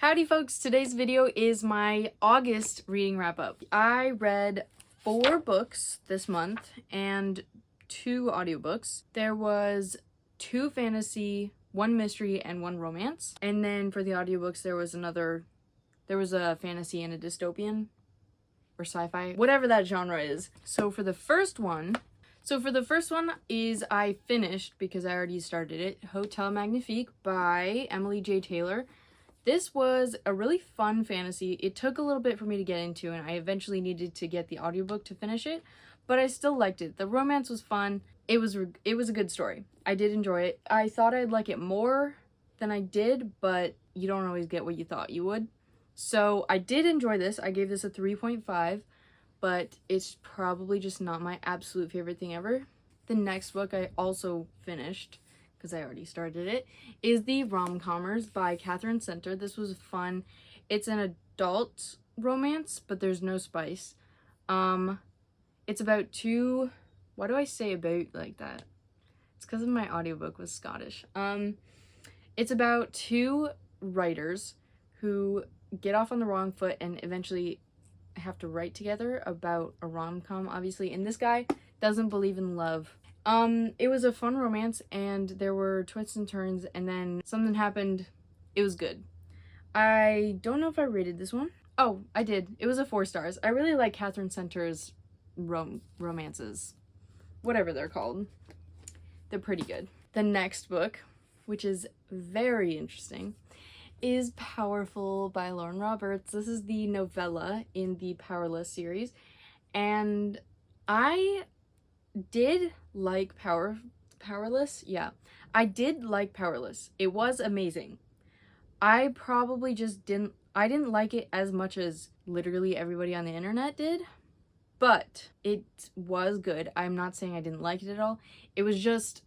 Howdy folks, today's video is my August reading wrap up. I read 4 books this month and 2 audiobooks. There was 2 fantasy, 1 mystery, and 1 romance. And then for the audiobooks there was a fantasy and a dystopian or sci-fi, whatever that genre is. So for the first one is I finished, because I already started it, Hotel Magnifique by Emily J. Taylor. This was a really fun fantasy. It took a little bit for me to get into, and I eventually needed to get the audiobook to finish it, but I still liked it. The romance was fun. It was a good story. I did enjoy it. I thought I'd like it more than I did, but you don't always get what you thought you would. So I did enjoy this. I gave this a 3.5, but it's probably just not my absolute favorite thing ever. The next book I also finished, because I already started it, is The Rom-Commers by Catherine Center. This was fun. It's an adult romance, but there's no spice. It's about two... Why do I say about like that? It's because my audiobook was Scottish. It's about 2 writers who get off on the wrong foot and eventually have to write together about a rom-com, obviously. And this guy doesn't believe in love. It was a fun romance, and there were twists and turns, and then something happened. It was good. I don't know if I rated this one. Oh, I did. It was a 4 stars. I really like Catherine Center's romances. Whatever they're called. They're pretty good. The next book, which is very interesting, is Powerful by Lauren Roberts. This is the novella in the Powerless series, and I did like Powerless. Yeah, I did like Powerless. It was amazing. I probably just didn't like it as much as literally everybody on the internet did, but it was good. I'm not saying I didn't like it at all. It was just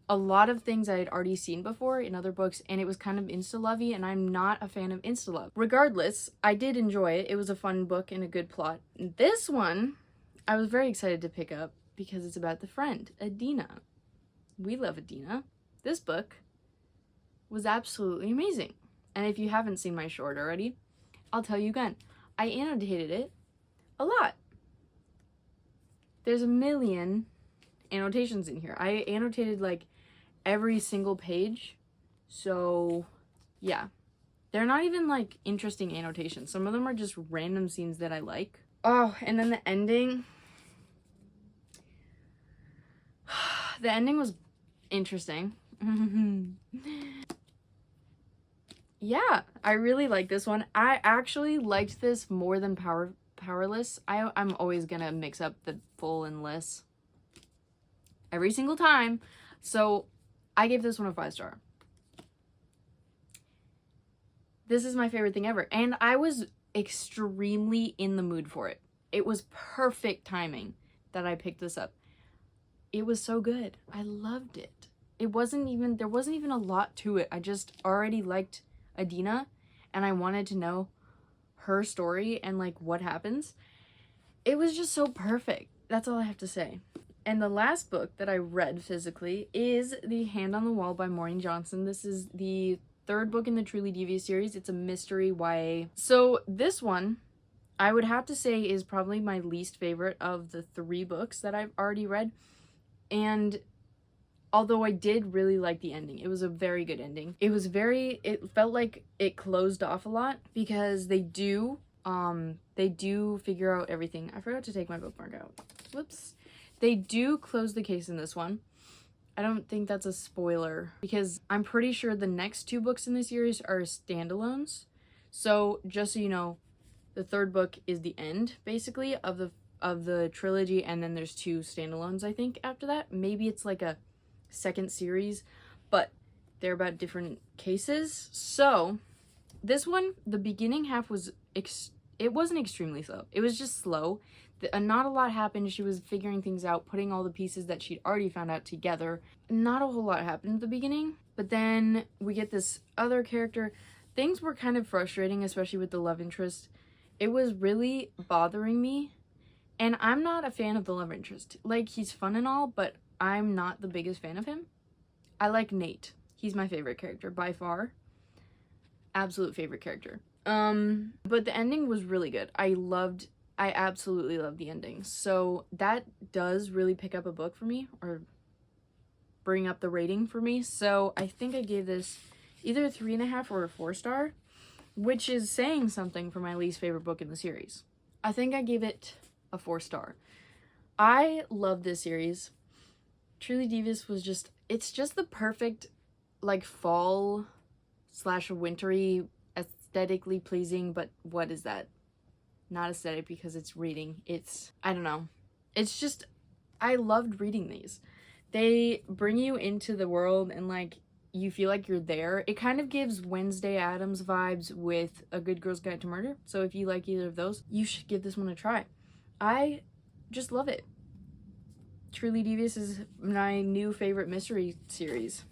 a lot of things I had already seen before in other books, and it was kind of insta-lovey, and I'm not a fan of insta-love. Regardless, I did enjoy it. It was a fun book and a good plot. This one, I was very excited to pick up because it's about the friend, Adina. We love Adina. This book was absolutely amazing. And if you haven't seen my short already, I'll tell you again. I annotated it a lot. There's a million annotations in here. I annotated like every single page. So yeah, they're not even like interesting annotations. Some of them are just random scenes that I like. Oh, and then the ending. The ending was interesting. Yeah, I really like this one. I actually liked this more than Powerless. I'm always gonna mix up the full and less every single time. So I gave this one a 5 star. This is my favorite thing ever. And I was extremely in the mood for it. It was perfect timing that I picked this up. It was so good. I loved it. There wasn't even a lot to it. I just already liked Adina, and I wanted to know her story and like what happens. It was just so perfect. That's all I have to say. And the last book that I read physically is The Hand on the Wall by Maureen Johnson. This is the 3rd book in the Truly Devious series. It's a mystery YA. So this one, I would have to say, is probably my least favorite of the 3 books that I've already read. And although I did really like the ending, it was a very good ending. It felt like it closed off a lot, because they do figure out everything. I forgot to take my bookmark out. Whoops. They do close the case in this one. I don't think that's a spoiler, because I'm pretty sure the next 2 books in the series are standalones. So just so you know, the 3rd book is the end, basically, of the trilogy, and then there's 2 standalones, I think, after that. Maybe it's like a second series, but they're about different cases. So this one, the beginning half was it wasn't extremely slow. It was just slow. Not a lot happened. She was figuring things out, putting all the pieces that she'd already found out together. Not a whole lot happened at the beginning, but then we get this other character. Things were kind of frustrating, especially with the love interest. It was really bothering me, and I'm not a fan of the love interest. Like, he's fun and all, but I'm not the biggest fan of him. I like Nate. He's my favorite character by far. Absolute favorite character. But the ending was really good. I absolutely loved the ending. So that does really pick up a book for me, or bring up the rating for me. So I think I gave this either a 3.5 or a 4-star, which is saying something for my least favorite book in the series. I think I gave it a 4-star. I love this series. Truly Devious was it's just the perfect, like, fall / wintry, aesthetically pleasing, but what is that? Not aesthetic because it's reading. I don't know. It's just, I loved reading these. They bring you into the world and, like, you feel like you're there. It kind of gives Wednesday Addams vibes with A Good Girl's Guide to Murder. So if you like either of those, you should give this one a try. I just love it. Truly Devious is my new favorite mystery series.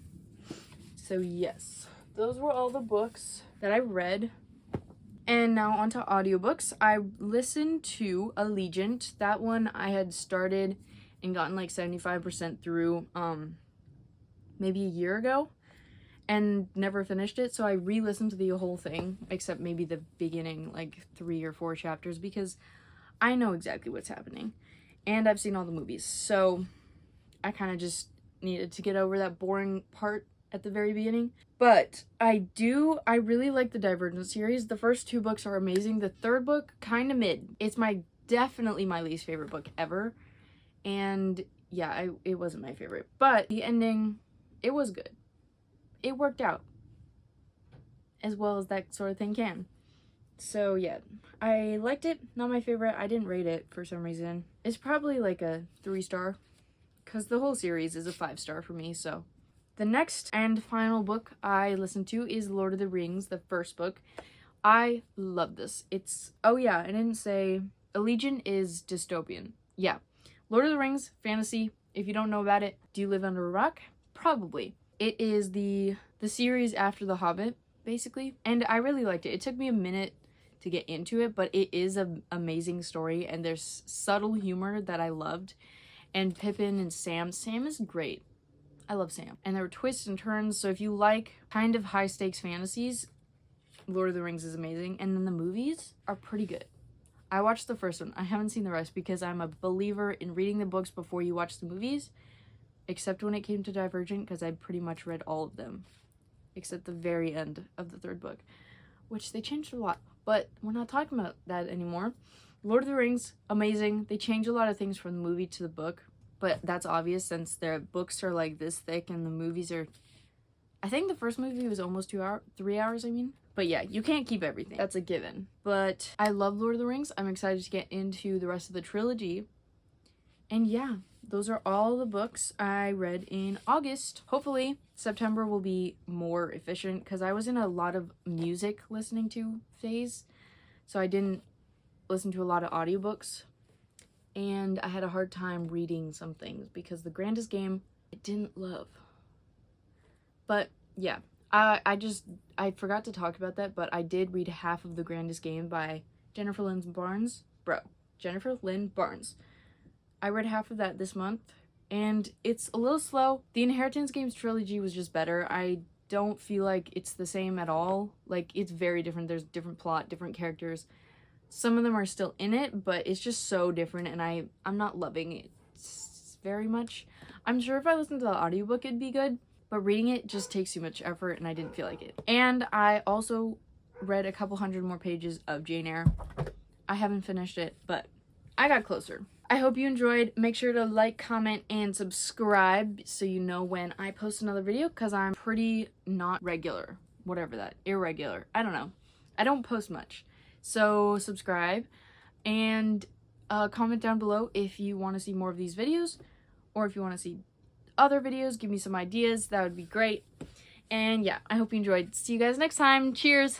So yes, those were all the books that I read. And now onto audiobooks. I listened to Allegiant. That one I had started and gotten like 75% through maybe a year ago and never finished it. So I re-listened to the whole thing, except maybe the beginning, like 3 or 4 chapters, because I know exactly what's happening. And I've seen all the movies. So I kind of just needed to get over that boring part at the very beginning. But I really like the Divergent series. The first 2 books are amazing. The 3rd book, kind of mid. It's definitely my least favorite book ever. And yeah, it wasn't my favorite. But the ending, it was good. It worked out. As well as that sort of thing can. So yeah, I liked it. Not my favorite. I didn't rate it for some reason. It's probably like a 3-star. Because the whole series is a 5-star for me, so. The next and final book I listened to is Lord of the Rings, the first book. I love this. Oh yeah, I didn't say, Allegiant is dystopian. Yeah. Lord of the Rings, fantasy. If you don't know about it, do you live under a rock? Probably. It is the series after The Hobbit, basically. And I really liked it. It took me a minute to get into it, but it is an amazing story, and there's subtle humor that I loved. And Pippin and Sam is great. I love Sam. And there were twists and turns, so if you like kind of high-stakes fantasies, Lord of the Rings is amazing. And then the movies are pretty good. I watched the first one. I haven't seen the rest because I'm a believer in reading the books before you watch the movies, except when it came to Divergent, because I pretty much read all of them, except the very end of the 3rd book, which they changed a lot. But we're not talking about that anymore. Lord of the Rings, amazing. They change a lot of things from the movie to the book, but that's obvious since their books are like this thick and the movies are, I think the first movie was almost 3 hours, I mean. But yeah, you can't keep everything. That's a given. But I love Lord of the Rings. I'm excited to get into the rest of the trilogy. And yeah, those are all the books I read in August. Hopefully, September will be more efficient because I was in a lot of music listening to phase. So I didn't listen to a lot of audiobooks. And I had a hard time reading some things because The Grandest Game I didn't love. But yeah, I forgot to talk about that, but I did read half of The Grandest Game by Jennifer Lynn Barnes. Jennifer Lynn Barnes. I read half of that this month, and it's a little slow. The Inheritance Games trilogy was just better. I don't feel like it's the same at all. Like, it's very different. There's different plot, different characters. Some of them are still in it, but it's just so different, and I'm not loving it very much. I'm sure if I listened to the audiobook, it'd be good, but reading it just takes too much effort, and I didn't feel like it. And I also read a couple hundred more pages of Jane Eyre. I haven't finished it, but I got closer. I hope you enjoyed. Make sure to like, comment, and subscribe so you know when I post another video, because I'm pretty not regular. Whatever that. Irregular. I don't know. I don't post much. So subscribe and comment down below if you want to see more of these videos, or if you want to see other videos. Give me some ideas. That would be great. And yeah, I hope you enjoyed. See you guys next time. Cheers!